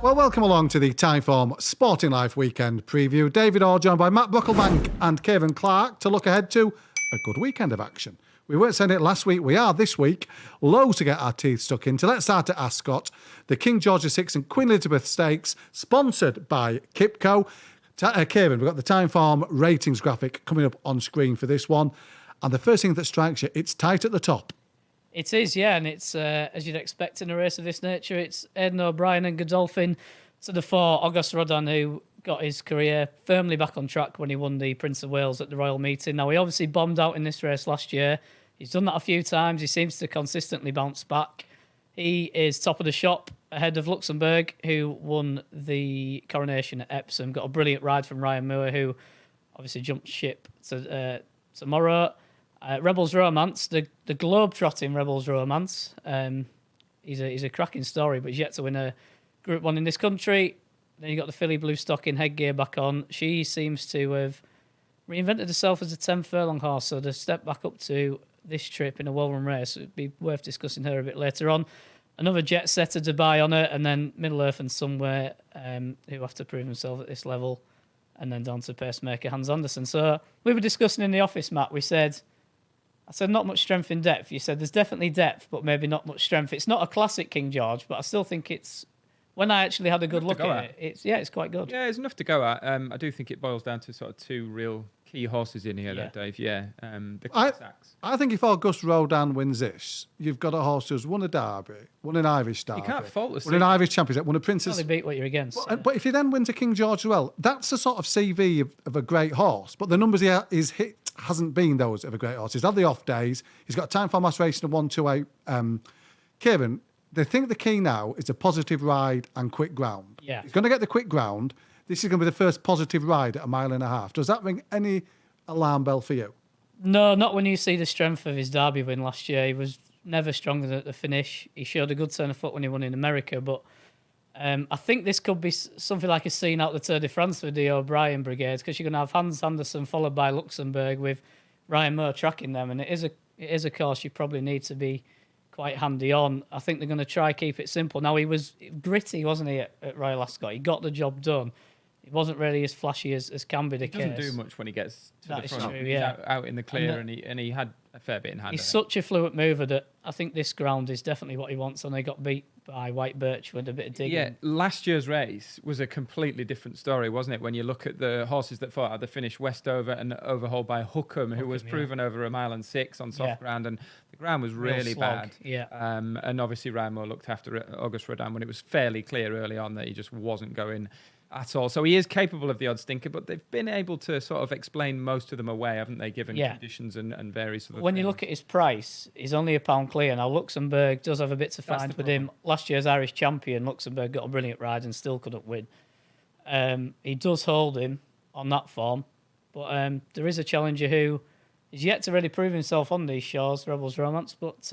Well, welcome along to the Timeform Sporting Life Weekend Preview. David Orr joined by Matt Brocklebank and Kieran Clark to look ahead to a good weekend of action. We weren't saying it last week, we are this week. Loads to get our teeth stuck into. Let's start at Ascot, the King George VI and Queen Elizabeth Stakes, sponsored by Kipco. Kieran, we've got the Timeform ratings graphic coming up on screen for this one. And the first thing that strikes you, it's tight at the top. It is, yeah, and it's, as you'd expect in a race of this nature, it's Aidan O'Brien and Godolphin to the fore. Auguste Rodin, who got his career firmly back on track when he won the Prince of Wales at the Royal Meeting. Now, he obviously bombed out in this race last year. He's done that a few times. He seems to consistently bounce back. He is top of the shop ahead of Luxembourg, who won the coronation at Epsom. Got a brilliant ride from Ryan Moore, who obviously jumped ship to tomorrow. Rebels Romance, the globe-trotting Rebels Romance. He's a cracking story, but he's yet to win a Group 1 in this country. Then you got the filly blue stocking headgear back on. She seems to have reinvented herself as a 10 furlong horse, so to step back up to this trip in a well-run race, it'd be worth discussing her a bit later on. Another jet setter Dubai on her, and then Middle Earth and Somewhere, who have to prove themselves at this level, and then down to pacemaker Hans Andersen. So we were discussing in the office, Matt. I said not much strength in depth. You said there's definitely depth, but maybe not much strength. It's not a classic King George, but I still think it's, when I actually had a good look at it, it's quite good. Yeah, it's enough to go at. I do think it boils down to sort of two real key horses in here, though, Dave. Yeah, the Cossacks. I think if Auguste Rodin wins this, you've got a horse who's won a Derby, won an Irish Derby. You can't fault the won an Irish Championship, won a Princess. Well, they beat what you're against. But if he then wins a King George as well, that's the sort of CV of a great horse. But the numbers he's hit hasn't been those of a great horse. He's had the off days. He's got time for aspiration of 1-2-8. Kieran, they think the key now is a positive ride and quick ground. Yeah. He's going to get the quick ground. This is going to be the first positive ride at 1.5 miles. Does that ring any alarm bell for you? No, not when you see the strength of his Derby win last year. He was never stronger than at the finish. He showed a good turn of foot when he won in America, but I think this could be something like a scene out the Tour de France for the O'Brien brigades, because you're going to have Hans Andersen followed by Luxembourg with Ryan Moore tracking them, and it is a course you probably need to be quite handy on. I think they're going to try keep it simple. Now, he was gritty, wasn't he, at Royal Ascot? He got the job done. It wasn't really as flashy as can be the case. He doesn't do much when he gets to the front. True, yeah. He's out in the clear, and he had a fair bit in hand. He's such a fluent mover that I think this ground is definitely what he wants, and they got beat by White Birch with a bit of digging. Yeah, last year's race was a completely different story, wasn't it? When you look at the horses that fought at the finish, Westover and overhauled by Hookham, who was proven over 1.6 miles on soft ground, and the ground was really bad. Yeah. And obviously Ryan Moore looked after Auguste Rodin when it was fairly clear early on that he just wasn't going at all. So he is capable of the odd stinker, but they've been able to sort of explain most of them away, haven't they, given conditions and various other When things. you look at his price, he's only £1 clear. Now, Luxembourg does have a bit to find with him. Last year's Irish champion, Luxembourg, got a brilliant ride and still couldn't win. He does hold him on that form, but there is a challenger who is yet to really prove himself on these shores, Rebels Romance, but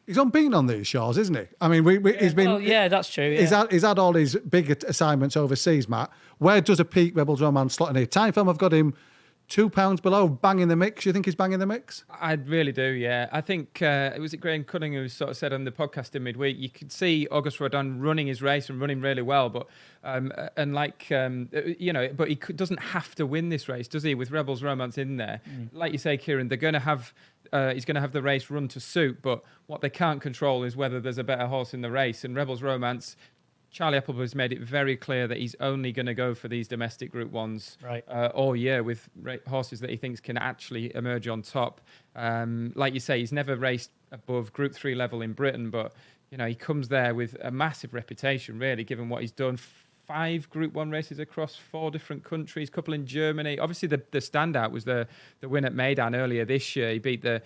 He's unbeaten on these shores, isn't he? I mean, he's been. Well, yeah, that's true. Yeah. He's had all these big assignments overseas, Matt. Where does a peak Rebels Romance slot in here? Timeform, I've got him £2 below, bang in the mix. You think he's bang in the mix? I really do, yeah. I think it was Graham Cunning who sort of said on the podcast in midweek, you could see Auguste Rodin running his race and running really well, but but he doesn't have to win this race, does he? With Rebels Romance in there, like you say, Kieran, they're going to have. He's going to have the race run to suit, but what they can't control is whether there's a better horse in the race. And Rebels Romance, Charlie Appleby's made it very clear that he's only going to go for these domestic Group 1s all year with horses that he thinks can actually emerge on top. Like you say, he's never raced above Group 3 level in Britain, but he comes there with a massive reputation, really, given what he's done. 5 Group 1 races across 4 different countries, a couple in Germany. Obviously, the standout was the win at Meydan earlier this year. He beat the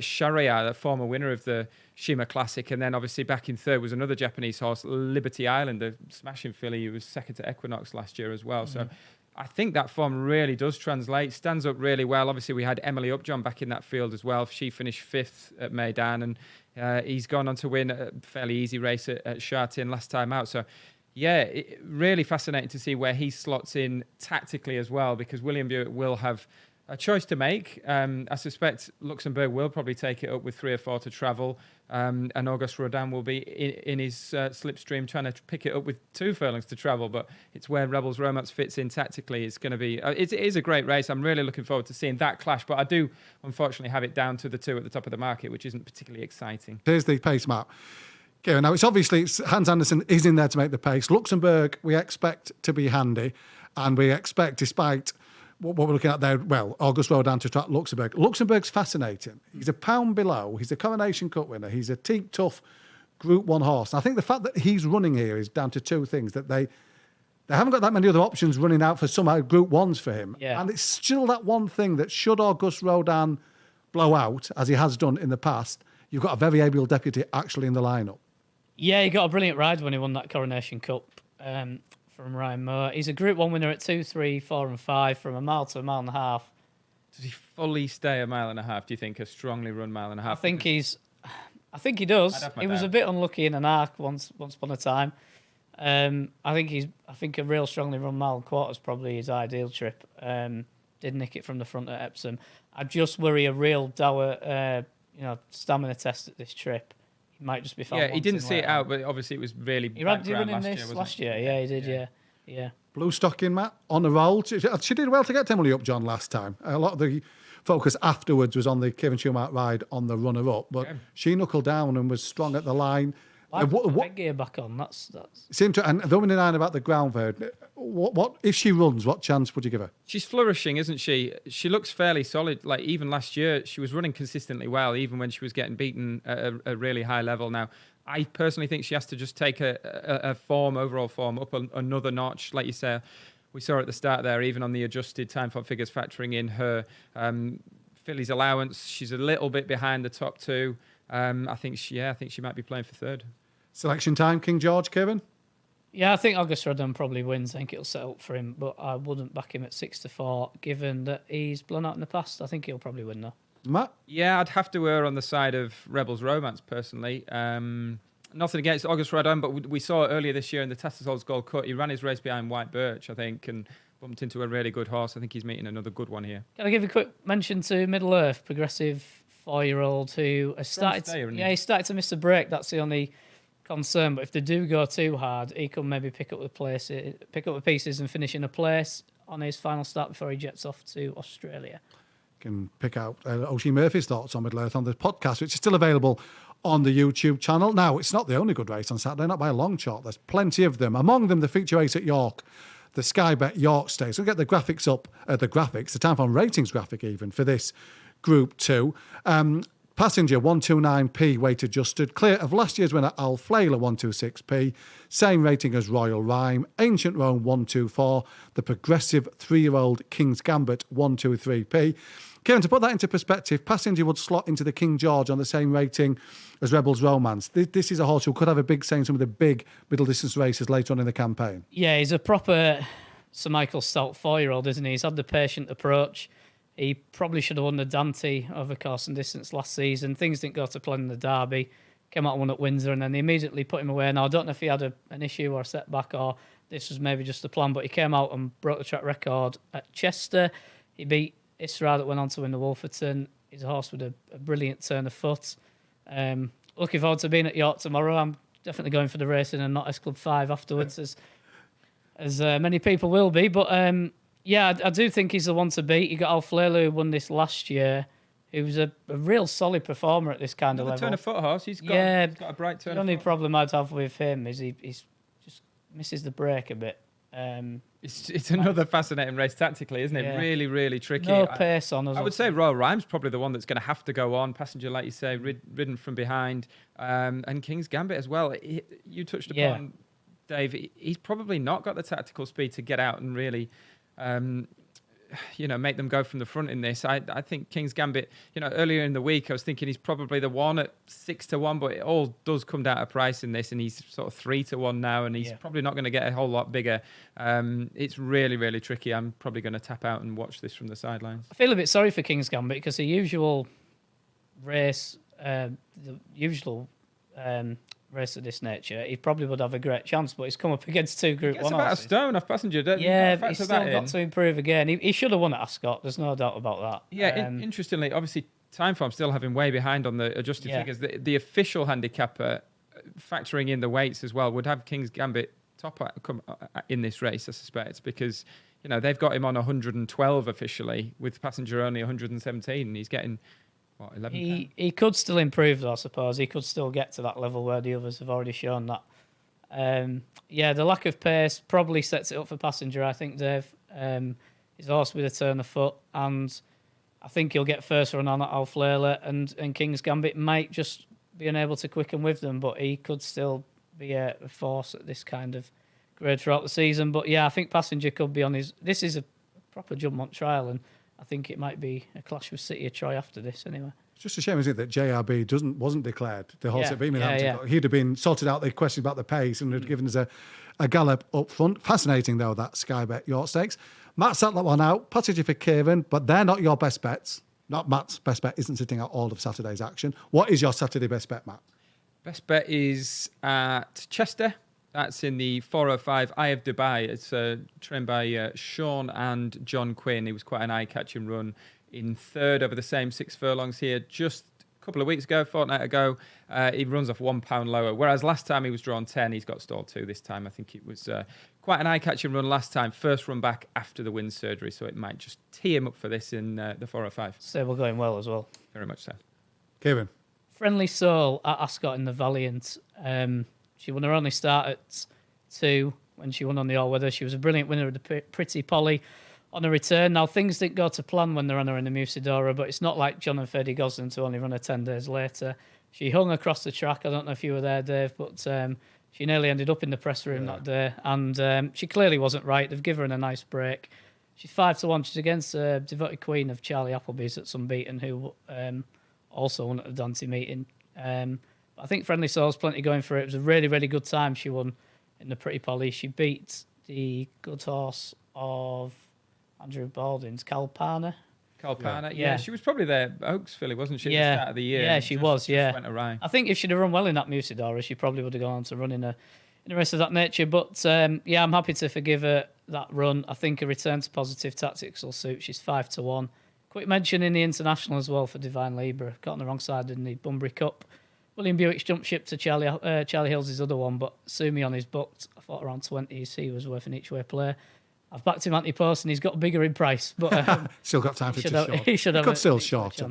Sharia, the former winner of the Shima Classic. And then, obviously, back in third was another Japanese horse, Liberty Island, the smashing filly who was second to Equinox last year as well. So I think that form really does translate, stands up really well. Obviously, we had Emily Upjohn back in that field as well. She finished 5th at Meydan, and he's gone on to win a fairly easy race at Chartin last time out. So yeah, really fascinating to see where he slots in tactically as well, because William Buick will have a choice to make. I suspect Luxembourg will probably take it up with 3 or 4 to travel, and Auguste Rodin will be in his slipstream trying to pick it up with 2 furlongs to travel. But it's where Rebels Romance fits in tactically. It's going to be it is a great race. I'm really looking forward to seeing that clash. But I do unfortunately have it down to the 2 at the top of the market, which isn't particularly exciting. Here's the pace map. Okay, now it's Hans Andersen is in there to make the pace. Luxembourg we expect to be handy, and we expect, despite what we're looking at there, well, Auguste Rodin to track Luxembourg. Luxembourg's fascinating. He's a pound below. He's a Coronation Cup winner. He's a teak tough Group 1 horse. And I think the fact that he's running here is down to 2 things, that they haven't got that many other options running out for somehow Group 1s for him. Yeah. And it's still that one thing that should Auguste Rodin blow out, as he has done in the past, you've got a very able deputy actually in the lineup. Yeah, he got a brilliant ride when he won that Coronation Cup from Ryan Moore. He's a Group 1 winner at 2, 3, 4 and 5 from a mile to a mile and a half. Does he fully stay a mile and a half, do you think, a strongly run mile and a half? I think he does. He was a bit unlucky in an arc once upon a time. I think a real strongly run mile and quarter is probably his ideal trip. Did nick it from the front at Epsom. I just worry a real dour, stamina test at this trip. He might just be found. Yeah, he didn't see it out, but obviously it was really bad last year. Yeah, he did. Yeah. Blue stocking, Matt, on the roll. She did well to get Emily up, John, last time. A lot of the focus afterwards was on the Kieran Schumacher ride on the runner-up, but she knuckled down and was strong at the line. What gear back on? That's. Seemed to, and the woman in nine about the ground bird. What if she runs? What chance would you give her? She's flourishing, isn't she? She looks fairly solid. Like even last year, she was running consistently well, even when she was getting beaten at a really high level. Now, I personally think she has to just take a overall form up another notch. Like you say, we saw at the start there, even on the adjusted time for figures, factoring in her fillies allowance, she's a little bit behind the top 2. I think she might be playing for 3rd. Selection time, King George, Kieran? Yeah, I think Auguste Rodin probably wins. I think it'll set up for him, but I wouldn't back him at 6-4, given that he's blown out in the past. I think he'll probably win, though. Matt? Yeah, I'd have to err on the side of Rebels Romance, personally. Nothing against Auguste Rodin, but we saw earlier this year in the Tattersall's Gold Cut, he ran his race behind White Birch, I think, and bumped into a really good horse. I think he's meeting another good one here. Can I give a quick mention to Middle Earth, progressive 4-year-old who has started. He started to miss a break. That's the only concern. But if they do go too hard, he can maybe pick up the pieces and finish in a place on his final start before he jets off to Australia. Can pick out Oshie Murphy's thoughts on Middle Earth on the podcast, which is still available on the YouTube channel. Now, it's not the only good race on Saturday, not by a long shot. There's plenty of them. Among them, the feature race at York, the Sky Bet York Stakes. We'll get the graphics up, the time on ratings graphic even, for this Group 2. Passenger 129p weight adjusted, clear of last year's winner Al Flayler 126p, same rating as Royal Rhyme, Ancient Rome 124, the progressive 3-year-old King's Gambit 123p. Kieran, to put that into perspective, Passenger would slot into the King George on the same rating as Rebels Romance. This is a horse who could have a big say in some of the big middle distance races later on in the campaign. Yeah, he's a proper Sir Michael Stoute 4-year-old, isn't he? He's had the patient approach. He probably should have won the Dante over course and distance last season. Things didn't go to plan in the Derby. Came out and won at Windsor, and then they immediately put him away. Now, I don't know if he had an issue or a setback, or this was maybe just a plan, but he came out and broke the track record at Chester. He beat Isra that went on to win the Wolferton. He's a horse with a brilliant turn of foot. Looking forward to being at York tomorrow. I'm definitely going for the racing and not S Club 5 afterwards, as many people will be. But yeah, I do think he's the one to beat. You got Al Flayler, who won this last year, who was a real solid performer at this kind of level. Turn of foot horse. He's got a bright turn. The only of foot. problem I'd have with him is he just misses the break a bit. It's another fascinating race tactically, isn't it? Yeah. Really, really tricky. No pace on us. I would say Royal Rhyme's probably the one that's going to have to go on. Passenger, like you say, ridden from behind. And King's Gambit as well. You touched upon, Dave, he's probably not got the tactical speed to get out and really... make them go from the front in this. I think King's Gambit, earlier in the week, I was thinking he's probably the one at 6-1, but it all does come down to price in this, and he's sort of 3-1 now, and he's probably not going to get a whole lot bigger. It's really, really tricky. I'm probably going to tap out and watch this from the sidelines. I feel a bit sorry for King's Gambit because the usual race, the usual race of this nature, he probably would have a great chance. But he's come up against two Group It's 1 about a horses. stone off Passenger. Don't Yeah, you but he's factor still that got in? to improve again. He should have won at Ascot. There's no doubt about that. Yeah, interestingly, obviously, Timeform still having way behind on the adjusted figures. The official handicapper, factoring in the weights as well, would have King's Gambit in this race, I suspect, because they've got him on 112 officially, with Passenger only 117, and he's getting 11. He could still improve, though, I suppose. He could still get to that level where the others have already shown that. The lack of pace probably sets it up for Passenger, I think, Dave. His horse with a turn of foot, and I think he'll get first run on at Alflele, and King's Gambit might just be unable to quicken with them, but he could still be a force at this kind of grade throughout the season. But yeah, I think Passenger could be on his... This is a proper Jumpmont trial, and I think it might be a clash with City of Troy after this anyway. It's just a shame, isn't it, that JRB wasn't declared the horse at Birmingham. Yeah. He'd have been sorted out the question about the pace and would have given us a gallop up front. Fascinating, though, that Sky Bet York Stakes. Matt sat that one out. Passenger for Kieran, but they're not your best bets. Not Matt's best bet isn't sitting out all of Saturday's action. What is your Saturday best bet, Matt? Best bet is at Chester. That's in the 405 Eye of Dubai. It's trained by Sean and John Quinn. It was quite an eye-catching run in third over the same 6 furlongs here just a couple of weeks ago, fortnight ago. He runs off £1 lower, whereas last time he was drawn 10. He's got stalled 2 this time. I think it was quite an eye-catching run last time. First run back after the wind surgery, so it might just tee him up for this in the 405. So we're going well as well. Very much so. Kieran. Friendly Soul at Ascot in the Valiant. She won her only start at 2 when she won on the all-weather. She was a brilliant winner of the Pretty Polly on a return. Now, things didn't go to plan when they ran her in the Musidora, but it's not like John and Freddie Gosling to only run her 10 days later. She hung across the track. I don't know if you were there, Dave, but she nearly ended up in the press room that day, and she clearly wasn't right. They've given her a nice break. She's 5-1. She's against Devoted Queen of Charlie Appleby's at Sunbeaten, who also won at the Dante meeting. I think Friendly Soul's plenty going for it. It was a really, really good time she won in the Pretty Polly. She beat the good horse of Andrew Baldwin's, Kalpana. Yeah, she was probably their Oaks filly, wasn't she, at the start of the year? Yeah, she was, yeah. Went awry. I think if she'd have run well in that Musidora, she probably would have gone on to run in a race of that nature. But, I'm happy to forgive her that run. I think a return to positive tactics will suit. She's 5-1. Quick mention in the International as well for Divine Libra. Got on the wrong side in the Bunbury Cup. William Buick's jumped ship to Charlie Hill's his other one, but Sumi on his booked. I thought around 20s he was worth an each-way play. I've backed him anti-post and he's got bigger in price. But still got time for it to short. He should have could still short.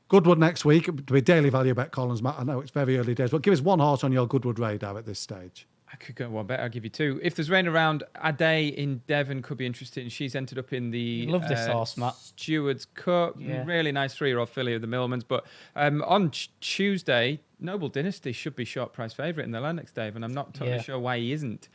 Goodwood next week to be daily value bet Collins, Matt. I know it's very early days, but give us one horse on your Goodwood radar at this stage. I could go one better. I'll give you 2. If there's rain around, Ade in Devon could be interesting. She's entered up in the love this horse, Matt. Stewards Cup. Yeah. Really nice 3-year-old filly of the Millmans. But on Tuesday, Noble Dynasty should be short price favourite in the Lennox, Dave, and I'm not totally sure why he isn't.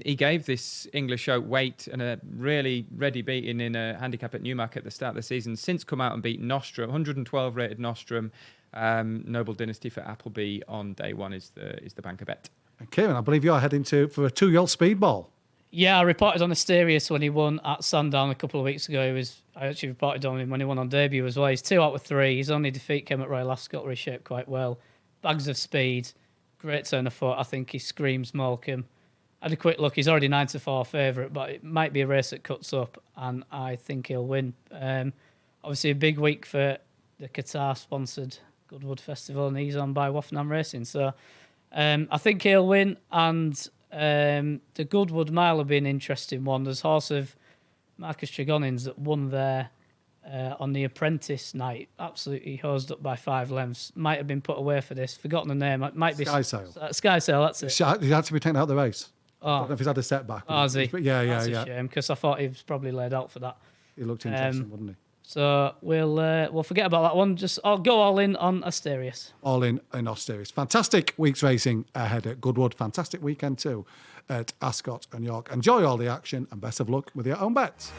He gave this English Oak weight and a really ready beating in a handicap at Newmarket at the start of the season. Since come out and beat Nostrum, 112 rated Nostrum. Noble Dynasty for Appleby on day 1 is the banker bet. And Kieran, I believe you're heading for a 2-year-old speedball. Yeah, I reported on Asterius when he won at Sandown a couple of weeks ago. I actually reported on him when he won on debut as well. He's 2 out of 3. His only defeat came at Royal Ascot, where he shaped quite well. Bags of speed, great turn of foot. I think he screams Morecambe. I had a quick look. He's already 9-4 favourite, but it might be a race that cuts up, and I think he'll win. Obviously, a big week for the Qatar-sponsored Goodwood Festival, and he's on by Waffenham Racing. So I think he'll win, and the Goodwood Mile will be an interesting one. There's horse of Marcus Tregonins that won there on the Apprentice night, absolutely hosed up by 5 lengths. Might have been put away for this. Forgotten the name. It might be Sky Sail. Sky Sail, that's it. He had to be taken out of the race. Oh. I don't know if he's had a setback. Oh, has he? Yeah. That's a shame, because I thought he was probably laid out for that. He looked interesting, wouldn't he? So we'll forget about that one. I'll go all in on Asterius. All in Asterius. Fantastic week's racing ahead at Goodwood. Fantastic weekend too at Ascot and York. Enjoy all the action and best of luck with your own bets.